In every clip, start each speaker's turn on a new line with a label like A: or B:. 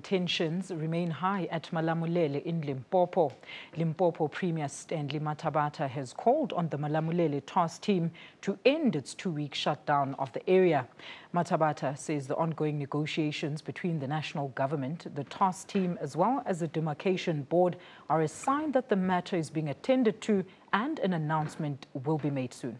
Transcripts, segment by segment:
A: Tensions remain high at Malamulele in Limpopo. Limpopo Premier Stanley Mathabatha has called on the Malamulele Task Team to end its two-week shutdown of the area. Mathabatha says the ongoing negotiations between the national government, the Task Team as well as the Demarcation Board are a sign that the matter is being attended to and an announcement will be made soon.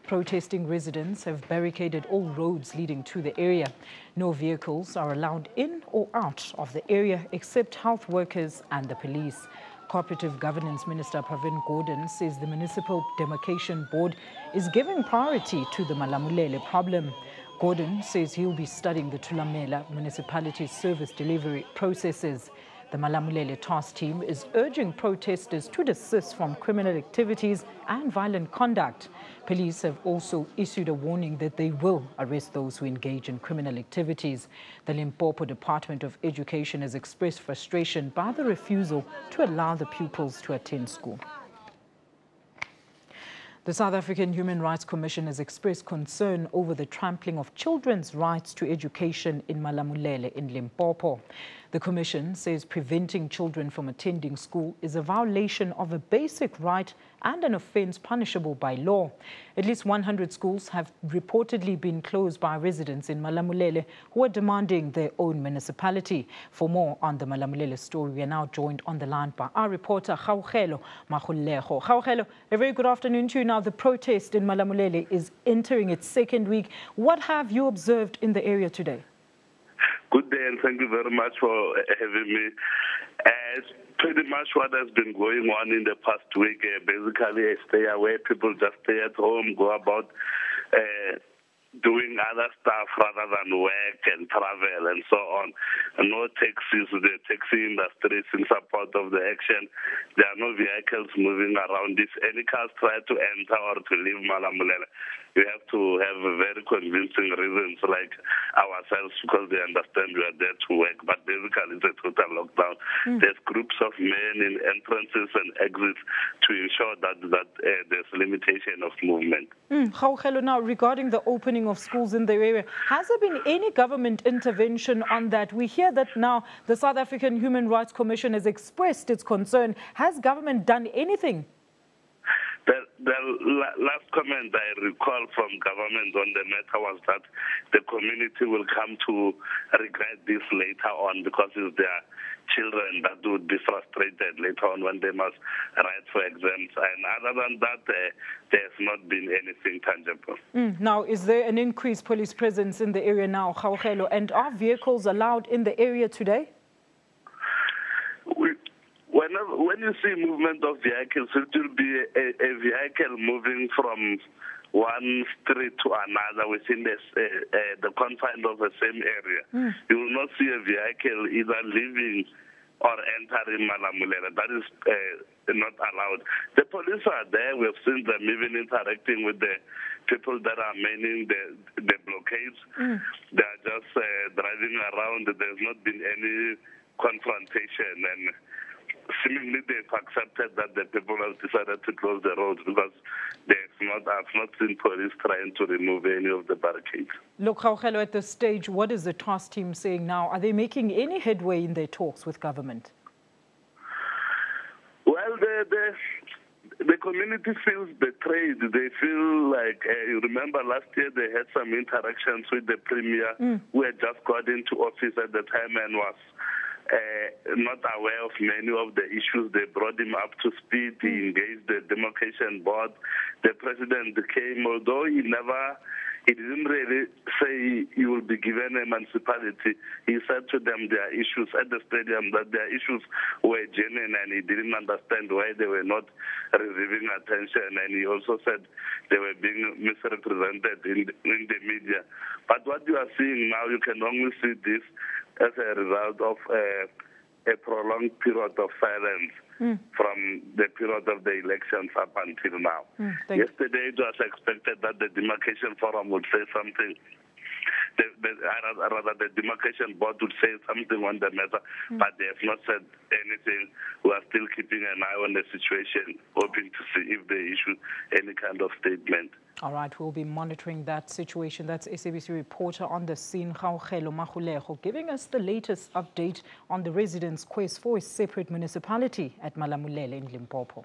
A: Protesting residents have barricaded all roads leading to the area. No vehicles are allowed in or out of the area except health workers and the police. Cooperative Governance Minister Gordon says the Municipal Demarcation Board is giving priority to the Malamulele problem. Gordon says he'll be studying the Thulamela municipality's service delivery processes. The Malamulele Task Team is urging protesters to desist from criminal activities and violent conduct. Police have also issued a warning that they will arrest those who engage in criminal activities. The Limpopo Department of Education has expressed frustration by the refusal to allow the pupils to attend school. The South African Human Rights Commission has expressed concern over the trampling of children's rights to education in Malamulele in Limpopo. The Commission says preventing children from attending school is a violation of a basic right and an offence punishable by law. At least 100 schools have reportedly been closed by residents in Malamulele who are demanding their own municipality. For more on the Malamulele story, we are now joined on the line by our reporter, Gaugelo Magolego. Gaugelo, a very good afternoon to you. Now, the protest in Malamulele is entering its second week. What have you observed in the area today?
B: Good day, and thank you very much for having me. It's pretty much what has been going on in the past week. Basically, stay away, people just stay at home, go about doing other stuff rather than work and travel and so on. No taxis, the taxi industry is in support of the action. There are no vehicles moving around. If any cars try to enter or to leave Malamulele, you have to have very convincing reasons like ourselves because they understand we are there to work. But basically, it's a total lockdown. There's groups of men in entrances and exits to ensure that there's limitation of movement.
A: Gaugelo, now regarding the opening of schools in the area, has there been any government intervention on that? We hear that now the South African Human Rights Commission has expressed its concern. Has government done anything?
B: The last comment I recall from government on the matter was that the community will come to regret this later on because it's their children that would be frustrated later on when they must write for exams. And other than that, there's not been anything tangible.
A: Now, is there an increased police presence in the area now, Gaugelo? And are vehicles allowed in the area today?
B: When you see movement of vehicles, it will be a vehicle moving from one street to another within the confines of the same area. You will not see a vehicle either leaving or entering Malamulele. That is not allowed. The police are there. We have seen them even interacting with the people that are manning the blockades. They are just driving around. There's not been any confrontation, and seemingly they've accepted that the people have decided to close the roads because I've not seen police trying to remove any of the barricades.
A: Look, Gaugelo, at this stage, what is the task team saying now? Are they making any headway in their talks with government?
B: Well, the community feels betrayed. They feel like, you remember last year they had some interactions with the premier who had just got into office at the time and was not aware of many of the issues. They brought him up to speed. He engaged the Demarcation Board. The president came, although he didn't really say he will be given a municipality. He said to them their issues at the stadium, that their issues were genuine, and he didn't understand why they were not receiving attention. And he also said they were being misrepresented in the media. But what you are seeing now, you can only see this as a result of a prolonged period of silence from the period of the elections up until now. Yesterday it was expected that the Demarcation Forum would say something. Rather, the Demarcation Board would say something on the matter, but they have not said anything. We are still keeping an eye on the situation, hoping to see if they issue any kind of statement.
A: All right, we'll be monitoring that situation. That's SABC reporter on the scene, Gaugelo Magolego, giving us the latest update on the residents' quest for a separate municipality at Malamulele in Limpopo.